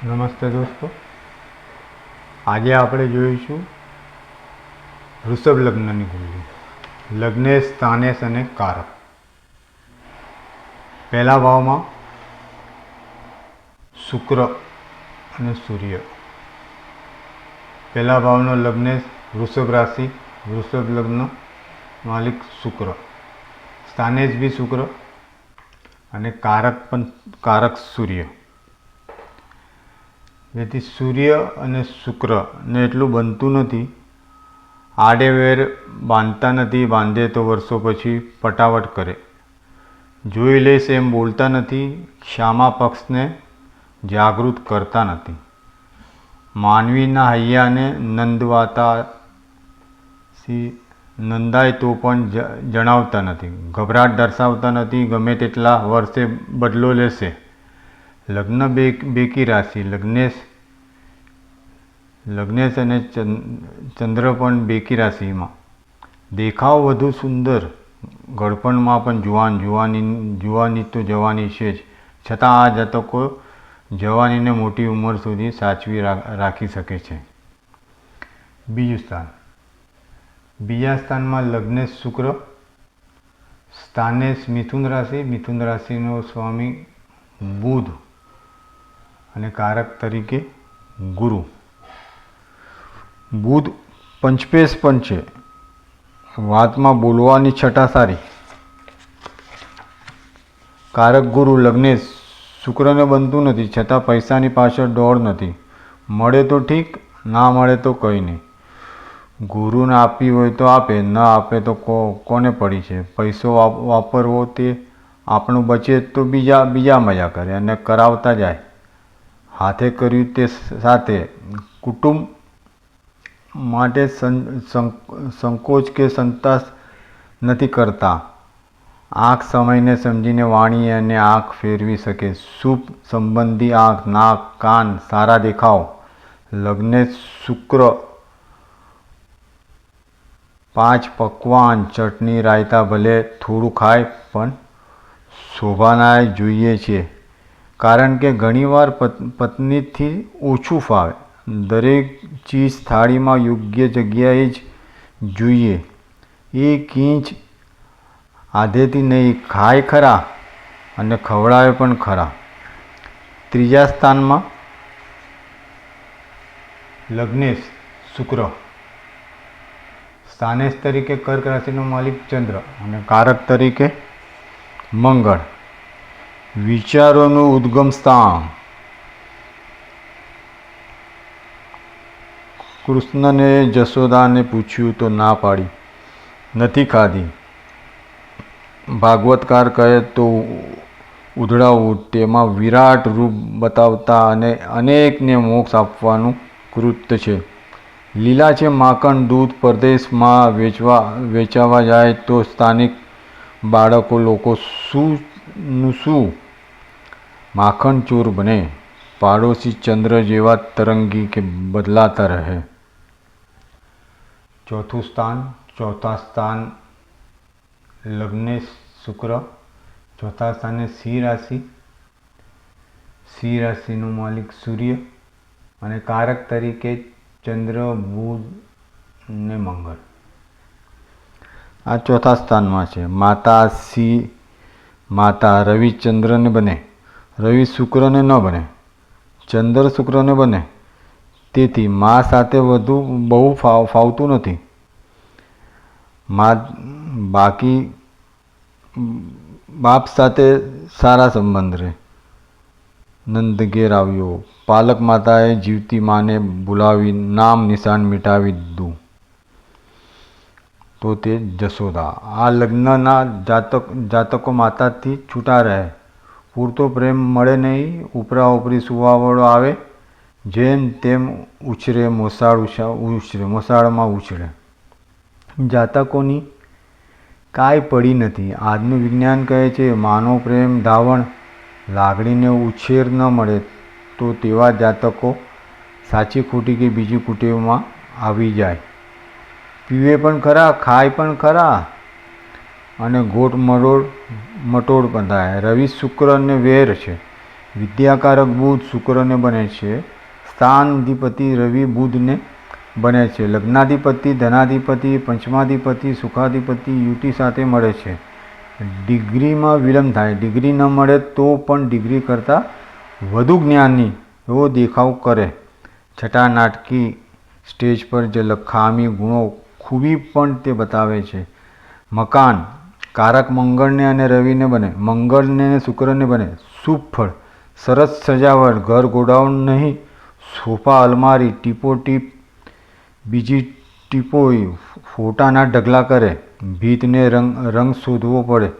નમસ્તે દોસ્તો, આજે આપણે જોઈશું વૃષભ લગ્નની કુંડલી. લગ્નેશ, સ્થાનેશ અને કારક. પહેલા ભાવમાં શુક્ર અને સૂર્ય. પહેલા ભાવનો લગ્નેશ વૃષભ રાશિ, વૃષભ લગ્ન, માલિક શુક્ર. સ્થાનેશ બી શુક્ર અને કારક સૂર્ય. જેથી સૂર્ય અને શુક્રને એટલું બનતું નથી, આડેવેર બાંધતા નથી, બાંધે તો વર્ષો પછી પટાવટ કરે. જોઈ લઈશ એમ બોલતા નથી, ક્ષમા પક્ષને જાગૃત કરતા નથી. માનવીના હૈયાને નંદાય તો પણ જણાવતા નથી. ગભરાટ દર્શાવતા નથી, ગમે તેટલા વર્ષે બદલો લેશે. લગ્ન બેકી રાશિ. લગ્નેશ અને ચંદ્ર પણ બેકી રાશિમાં. દેખાવ વધુ સુંદર, ગળપણમાં પણ જુવાની તો જવાની છે જ, છતાં આ જાતકો જવાનીને મોટી ઉંમર સુધી સાચવી રાખી શકે છે. બીજું સ્થાન. બીજા સ્થાનમાં લગ્નેશ શુક્ર, સ્થાનેશ મિથુન રાશિ. મિથુન રાશિનો સ્વામી બુધ અને કારક તરીકે ગુરુ. બુધ પંચપેશ પણ છે, વાતમાં બોલવાની છટા સારી. કારક ગુરુ લગ્નેશ. શુક્રને બનતું નથી, છતાં પૈસાની પાછળ દોડ નથી. મળે તો ઠીક, ના મળે તો કંઈ નહીં. ગુરુને આપી હોય તો આપે, ન આપે તો કોને પડી છે. પૈસો વાપરવો તે આપણું બચે તો બીજા મજા કરે અને કરાવતા જાય. હાથે કર્યું તે સાથે. કુટુંબ માટે સંકોચ કે સંતાસ નથી કરતા. આંખ સમયને સમજીને વાણી અને આંખ ફેરવી શકે. શુભ સંબંધી આંખ, નાક, કાન, સારા દેખાવ. લગ્નેશ શુક્ર. 5 પકવાન, ચટણી, રાયતા ભલે થોડું ખાય પણ શોભાનાય જોઈએ છે. કારણ કે ઘણીવાર પત્નીથી ઓછું ફાવે. દરેક ચીજ થાળીમાં યોગ્ય જગ્યાએ જ જોઈએ. એક ઇંચ આધેથી નહીં. ખાય ખરા અને ખવડાવે પણ ખરા. ત્રીજા સ્થાનમાં લગ્નેશ શુક્ર, સ્થાનેશ તરીકે કર્ક રાશિનો માલિક ચંદ્ર અને કારક તરીકે મંગળ. વિચારોનું ઉદ્ગમ સ્થાન. કૃષ્ણને જશોદાને પૂછ્યું તો ના પાડી, નથી ખાધી. ભાગવતકાર કહે તો ઉધડાવું. તેમાં વિરાટ રૂપ બતાવતા અને અનેકને મોક્ષ આપવાનું કૃત્ય છે. લીલા છે માખણ, દૂધ પરદેશમાં વેચાવા જાય તો સ્થાનિક લોકો શું માખણ ચોર બને. પાડોશી ચંદ્ર જેવા તરંગી કે બદલાતા રહે. ચોથા સ્થાન લગ્નેશ શુક્ર. ચોથા સ્થાને સિંહ રાશિ. સિંહ રાશિનો માલિક સૂર્ય અને કારક તરીકે ચંદ્ર, બુધ ને મંગળ. આ ચોથા સ્થાનમાં છે. માતા રવિ ચંદ્રને બને, રવિ શુક્રને ન બને, ચંદ્ર શુક્રને બને. તેથી મા સાથે બહુ ફાવતું નથી. બાકી બાપ સાથે સારા સંબંધ રહે. નંદ ઘેર આવ્યો. પાલક માતાએ જીવતી માને બોલાવી નામ નિશાન મિટાવી દીધું તો તે જશોદા. આ લગ્નના જાતકો માતાથી છૂટા રહે. પૂરતો પ્રેમ મળે નહીં. ઉપરી સુવાવડો આવે, જેમ તેમ ઉછરે, મોસાળમાં ઉછળે. જાતકોની કાંઈ પડી નથી. આજનું વિજ્ઞાન કહે છે માનો પ્રેમ, ધાવણ, લાગણીને ઉછેર ન મળે તો તેવા જાતકો સાચી ખોટી કે બીજી કુટેવમાં આવી જાય. પીવે પણ ખરા, ખાય પણ ખરા અને ગોટ મટોળ પણ થાય. રવિ શુક્ર અને વેર છે. વિદ્યાકારક બુધ શુક્રને બને છે. સ્થાનાધિપતિ રવિ બુધને બને છે. લગ્નાધિપતિ ધનાધિપતિ પંચમાધિપતિ સુખાધિપતિ યુતિ સાથે મળે છે. ડિગ્રીમાં વિલંબ થાય. ડિગ્રી ન મળે તો પણ ડિગ્રી કરતાં વધુ જ્ઞાની એવો દેખાવ કરે. છઠ્ઠા નાટકી સ્ટેજ પર જે ખામી ગુણો ખૂબી પણ તે બતાવે છે. મકાન કારક મંગળને અને રવિને બને. મંગળને અને શુક્રને બને. શુભ ફળ સરસ સજાવટ ઘર ગોડાઉન નહીં સોફા અલમારી ટીપો ટીપ બીજી ટીપોઈ ફોટાના ઢગલા કરે. ભીતને રંગ શોધવો પડે.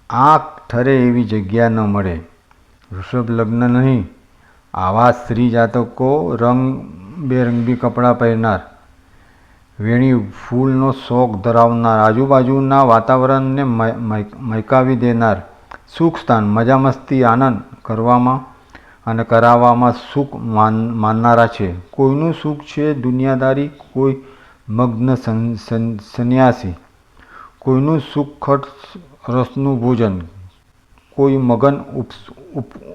આંખ ઠરે એવી જગ્યા ન મળે. વૃષભ લગ્ન નહીં. આવા સ્ત્રી જાતકો રંગબેરંગી કપડાં પહેરનાર. વેણી ફૂલનો શોખ ધરાવનાર. આજુબાજુના વાતાવરણને મહેકાવી દેનાર. સુખ સ્થાન મજા મસ્તી આનંદ કરવામાં અને કરાવવામાં સુખ માનનારા છે. કોઈનું સુખ છે દુનિયાદારી. કોઈ મગ્ન સંન્યાસી. કોઈનું સુખદ રસનું ભોજન. કોઈ મગન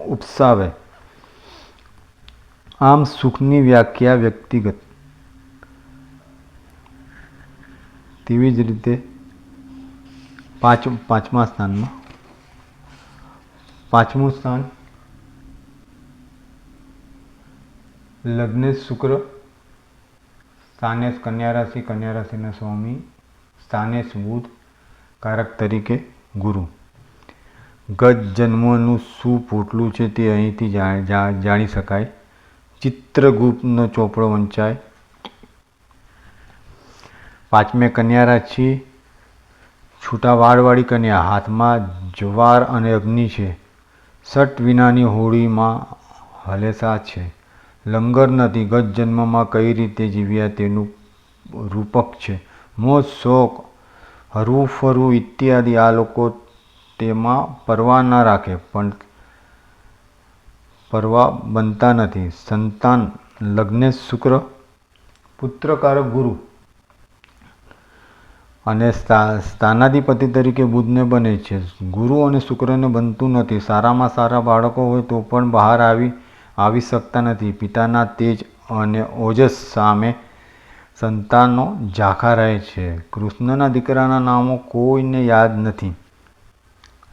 ઉપસાવે. આમ સુખની વ્યાખ્યા વ્યક્તિગત. તેવી જ રીતે પાંચમા સ્થાનમાં પાંચમું સ્થાન લગ્નેશ શુક્ર. સ્થાનેશ કન્યા રાશિ. કન્યા રાશિના સ્વામી સ્થાનેશ બુધ. કારક તરીકે ગુરુ. ગત જન્મનું શું પોટલું છે તે અહીંથી જાણી શકાય. ચિત્રગુપ્તનો ચોપડો વંચાય. પાંચમે કન્યા રાશિ. છૂટા વાળવાળી કન્યા. હાથમાં જવાર અને અગ્નિ છે. સટ વિનાની હોળીમાં હલેસા છે. લંગર નથી. ગત જન્મમાં કઈ રીતે જીવ્યા તેનું રૂપક છે. મોજ શોખ હરવું ફરવું ઇત્યાદિ. આ લોકો તેમાં પરવા ન રાખે પણ પરવા બનતા નથી. સંતાન લગ્નેશ શુક્ર. પુત્રકારક ગુરુ અને સ્થાનાધિપતિ તરીકે બુધને બને છે. ગુરુ અને શુક્રને બનતું નથી. સારામાં સારા બાળકો હોય તો પણ બહાર આવી શકતા નથી. પિતાના તેજ અને ઓજસ સામે સંતાનો ઝાંખા રહે છે. કૃષ્ણના દીકરાના નામો કોઈને યાદ નથી.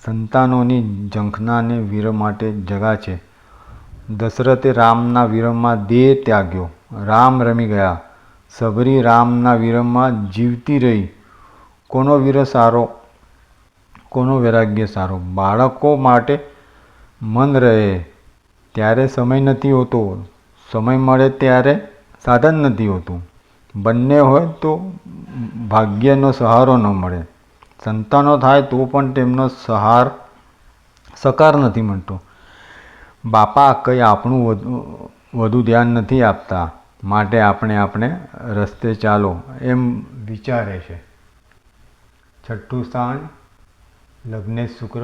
સંતાનોની ઝંખનાને વીર માટે જગા છે. દશરથે રામના વીરમાં દેહ ત્યાગ્યો. રામ રમી ગયા. સબરી રામના વીરમાં જીવતી રહી. કોનો વીર સારો કોનો વૈરાગ્ય સારો. બાળકો માટે મન રહે ત્યારે સમય નથી હોતો. સમય મળે ત્યારે સાધન નથી હોતું. બંને હોય તો ભાગ્યનો સહારો ન મળે. સંતાનો થાય તો પણ તેમનો સકાર નથી મળતો. બાપા કંઈ આપણું વધુ ધ્યાન નથી આપતા માટે આપણે રસ્તે ચાલો એમ વિચારે છે. છઠ્ઠું સ્થાન લગ્નેશ શુક્ર.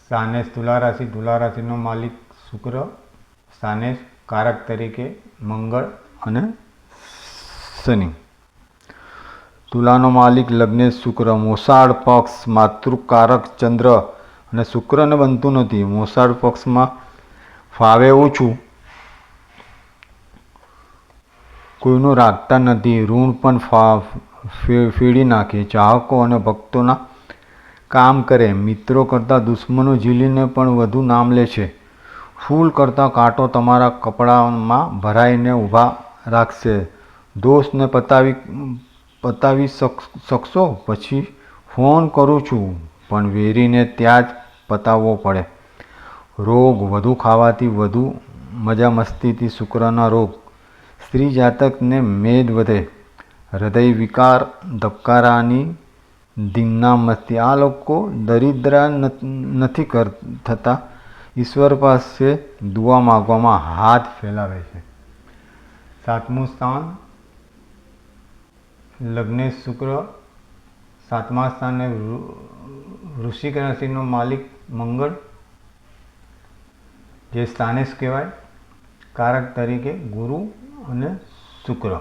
સ્થાનેશ તુલા રાશિ. તુલા રાશિનો માલિક શુક્ર. સ્થાનેશ કારક તરીકે મંગળ અને શનિ. તુલાનો માલિક લગ્નેશ શુક્ર. મોસાળ પક્ષ માતૃકારક ચંદ્ર અને શુક્રને બનતું નથી. મોસાળ પક્ષમાં ફાવે ઓછું. કોઈનું રાખતા નથી. ઋણ પણ ફેડી નાખે. ચાહકો અને ભક્તોના કામ કરે. મિત્રો કરતાં દુશ્મનો ઝીલીને પણ વધુ નામ લે છે. ફૂલ કરતાં કાંટો તમારા કપડામાં ભરાઈને ઊભા રાખશે. દોષને પતાવી શકશો? પછી ફોન કરું છું પણ વેરીને ત્યાં જ પતાવવો પડે. રોગ વધુ ખાવાથી વધુ મજા મસ્તીથી શુક્રના રોગ. સ્ત્રી જાતકને મેદ વધે. હૃદય વિકાર ધબકારાની ધીંગના મસ્તી. આ લોકો દરિદ્ર નથી થતા. ઈશ્વર પાસે દુઆ માગવામાં હાથ ફેલાવે છે. સાતમું સ્થાન લગ્નેશ શુક્ર. સાતમા સ્થાને વૃશ્ચિક રાશિનો માલિક મંગળ જે સ્થાનેશ કહેવાય. કારક તરીકે ગુરુ અને શુક્ર.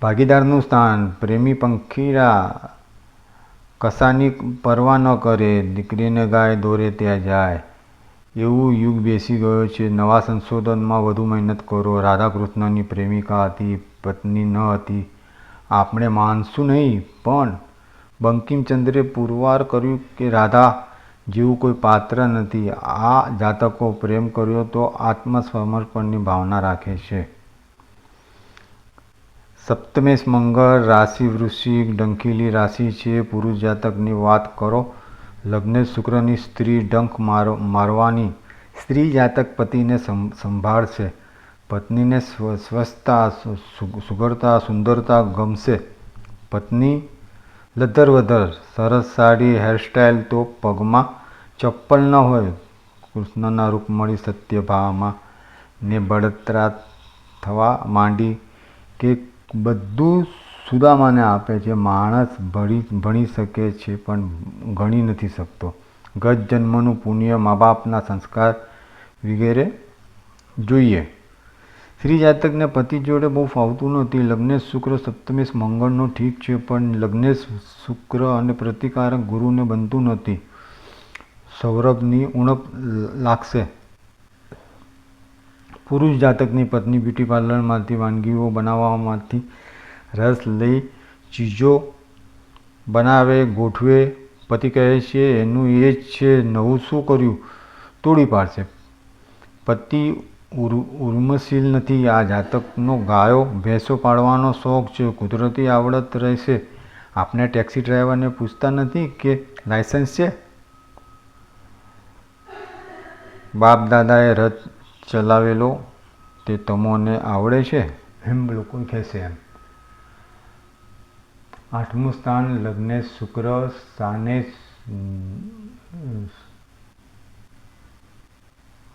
ભાગીદારનું સ્થાન પ્રેમી પંખીડા કશાની પરવા ન કરે, દીકરીને ગાય દોરે ત્યાં જાય. એવું યુગ બેસી ગયો છે. નવા સંશોધનમાં વધુ મહેનત કરો. રાધાકૃષ્ણની પ્રેમિકા હતી, પત્ની ન હતી. આપણે માનશું નહીં, પણ બંકિમચંદ્રે પુરવાર કર્યું કે રાધા જેવું કોઈ પાત્ર નથી. આ જાતકો પ્રેમ કર્યો તો આત્મસમર્પણની ભાવના રાખે છે. સપ્તમેશ મંગળ રાશિ વૃશ્ચિક, ડંખીલી રાશિ છે. પુરુષ જાતકની વાત કરો. લગ્નેશ શુક્રની સ્ત્રી ડંખ મારવાની. સ્ત્રી જાતક પતિને સંભાળશે. પત્નીને સ્વચ્છતા, સુઘડતા, સુંદરતા ગમશે. પત્ની લધર-વધર, સરસ સાડી, હેરસ્ટાઇલ તો પગમાં ચપ્પલ ન હોય. કૃષ્ણના રૂકમણી સત્યભામાં ને બળતરા થવા માંડી કે બધું સુદામાને આપે છે. માણસ ભણી શકે છે પણ ગણી નથી શકતો. ગત જન્મનું પુણ્ય, મા બાપના સંસ્કાર વગેરે જોઈએ. સ્ત્રી જાતકને પતિ જોડે બહુ ફાવતું નથી. લગ્નેશ શુક્ર સપ્તમેશ મંગળનો ઠીક છે, પણ લગ્નેશ શુક્ર અને પ્રતિકારક ગુરુને બનતું નથી. સૌરભની ઉણપ લાગશે. પુરુષ જાતકની પત્ની બ્યુટી પાર્લરમાંથી વાનગીઓ બનાવવામાંથી રસ લઈ ચીજો બનાવે, ગોઠવે. પતિ કહે છે એનું એ જ છે, નવું શું કર્યું, તોડી પાડશે. પતિ ઉર્મશીલ નથી. આ જાતકનો ગાયો ભેંસો પાળવાનો શોખ છે. કુદરતી આવડત રહેશે. આપણે ટેક્સી ડ્રાઈવરને પૂછતા નથી કે લાયસન્સ છે. બાપ દાદાએ રથ ચલાવેલો તે તમોને આવડે છે, એમ લોકો કહેશે. એમ 8મું સ્થાન લગ્નેશ શુક્ર સ્થાનેશ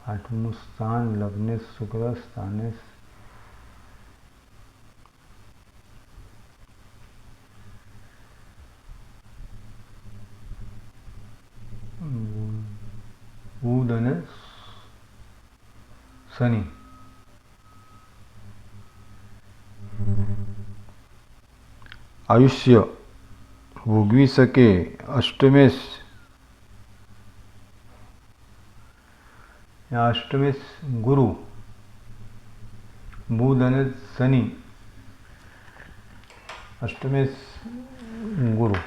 8મું સ્થાન લગ્નેશ શુક્ર સ્થાનેશ બુધ અને શનિ. આયુષ્ય ભોગવી શકે. અષ્ટમેશ ગુરુ, બુધ અને શનિ. અષ્ટમેશ ગુરુ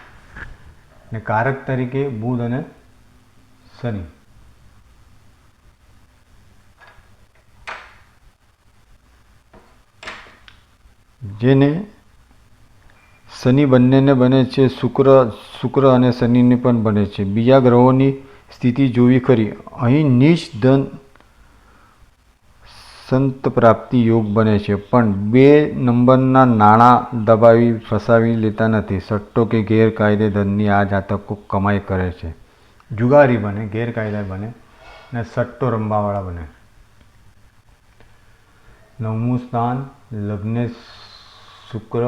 ને કારક તરીકે બુધ અને શનિ. જેને શનિ બંનેને બને છે. શુક્ર અને શનિને પણ બને છે. બીજા ગ્રહોની સ્થિતિ જોવી ખરી. અહીં નીચ ધન સંત પ્રાપ્તિ યોગ બને છે, પણ 2 નંબરના નાણાં દબાવી ફસાવી લેતા નથી. સટ્ટો કે ગેરકાયદે ધનની આ જાતકો કમાઈ કરે છે. જુગારી બને, ગેરકાયદે બને ને સટ્ટો રમવાવાળા બને. 9મું સ્થાન લગ્નેશ શુક્ર.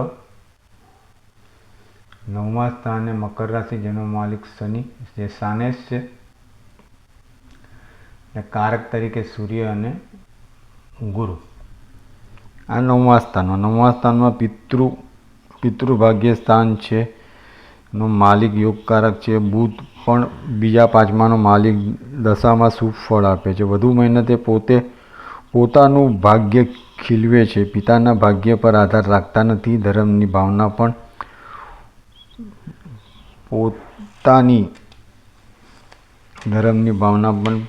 9મા સ્થાને મકર રાશિ, જેનો માલિક શનિ જે સાનેશ છે ને કારક તરીકે સૂર્ય અને ગુરુ. આ 9મા સ્થાનમાં. 9મા સ્થાનમાં પિતૃભાગ્ય સ્થાન છે. નો માલિક યોગકારક છે. બુધ પણ બીજા 5માનો માલિક દશામાં શુભ ફળ આપે છે. વધુ મહેનતે પોતાનું ભાગ્ય ખીલવે છે. પિતાના ભાગ્ય પર આધાર રાખતા નથી. ધર્મની ભાવના પણ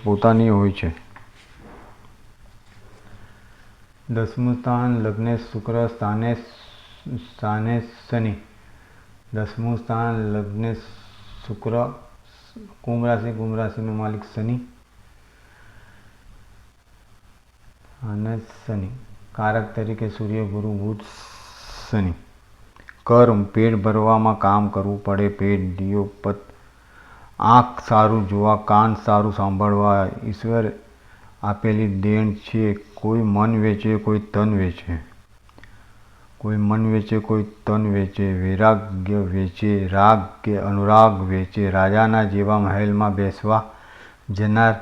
પોતાની હોય છે. 10મું સ્થાન લગ્નેશ શુક્ર સ્થાનેશ શનિ. 10મું સ્થાન લગ્નેશ શુક્ર કુંભ રાશિનો માલિક શનિ અને શનિ કારક તરીકે સૂર્ય, ગુરુ, બુધ, શનિ. કર્મ, પેટ ભરવામાં કામ કરવું પડે. પેટ દિયો પત. આંખ સારું જોવા, કાન સારું સાંભળવા ઈશ્વર આપેલી દેણ છે. કોઈ મન વેચે, કોઈ તન વેચે. કોઈ તન વેચે. વૈરાગ્ય વેચે, રાગ કે અનુરાગ વેચે. રાજાના જેવા મહેલમાં બેસવા જનાર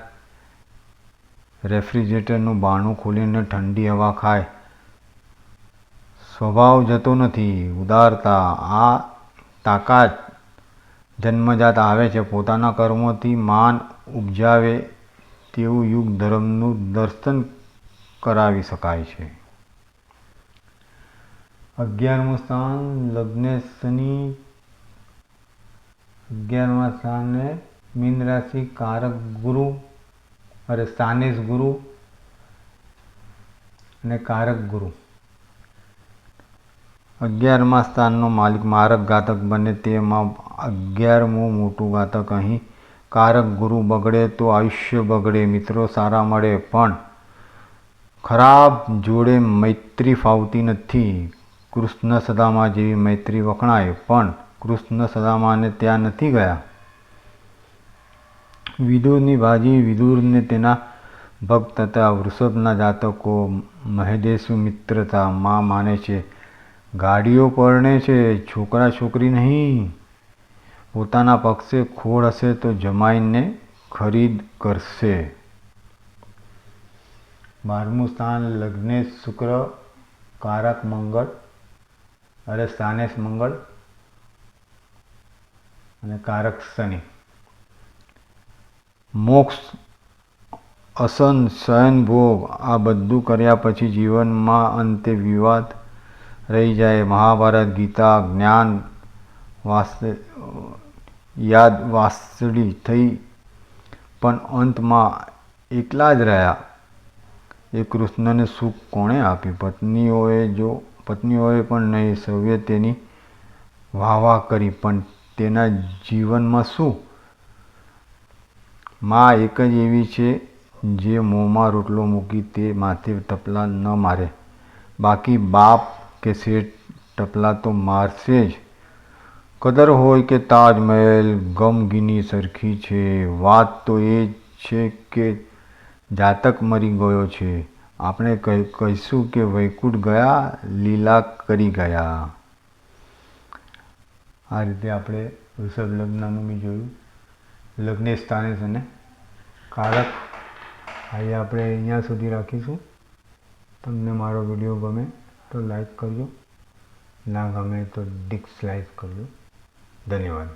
રેફ્રિજરેટરનું બારણું ખોલીને ઠંડી હવા ખાય. સ્વભાવ જતો નથી. ઉદારતા, આ તાકાત જન્મજાત આવે છે. પોતાના કર્મોથી માન ઉપજાવે તેવું યુગ ધર્મનું દર્શન કરાવી શકાય છે. 11મું સ્થાન લગ્નેશ શનિ. 11મા સ્થાને મીન રાશિ, કારક ગુરુ સ્થાનેશ ગુરુ અને કારક ગુરુ. 11મા સ્થાનનો માલિક મારક ઘાતક બને તેમાં 11મું મોટું ઘાતક. અહીં કારક ગુરુ બગડે તો આયુષ્ય બગડે, મિત્રો સારા મળે પણ ખરાબ જોડે મૈત્રી ફાવતી નથી. કૃષ્ણ સદામા જેવી મૈત્રી વખણાય પણ કૃષ્ણ સદામાને ત્યાં નથી ગયા. વિદુરની ભાજી. વિદુરને તેના ભક્ત હતા. વૃષભના જાતકો મહેદેશુ મિત્રતા માં માને છે. ગાડીઓ પરણે છે, છોકરા છોકરી નહીં. પોતાના પક્ષે ખોળ હશે તો જમાઈને ખરીદ કરશે. 12મું સ્થાન લગ્નેશ શુક્ર, કારક મંગળ સ્થાનેશ મંગળ અને કારક શનિ. મોક્ષ, અસન, શયન ભોગ આ બધું કર્યા પછી જીવનમાં અંતે વિવાદ રહી જાય. મહાભારત, ગીતા, જ્ઞાન યાદ વાસળી થઈ પણ અંતમાં એકલા જ રહ્યા. એ કૃષ્ણને સુખ કોણે આપ્યું? પત્નીઓએ પણ નહીં. સૌએ તેની વાહ કરી પણ તેના જીવનમાં શું? માં એક જ એવી છે જે મોંમાં રોટલો મૂકી તે માથે ટપલા ન મારે. બાકી બાપ કે શેઠ ટપલા તો મારશે જ. કદર હોય કે તાજમહેલ, ગમગીની સરખી છે. વાત તો એ છે કે જાતક મરી ગયો છે. આપણે કહીશું કે વૈકુંઠ ગયા, લીલા કરી ગયા. આ રીતે આપણે વૃષભ લગ્નનું બી જોયું. લગ્નેશ સ્થાનેશ અને કારક. આજે આપણે અહીંયા સુધી રાખીશું. તમને મારો વિડીયો ગમે તો લાઈક કરજો, ના ગમે તો ડિસલાઈક કરજો. ધન્યવાદ.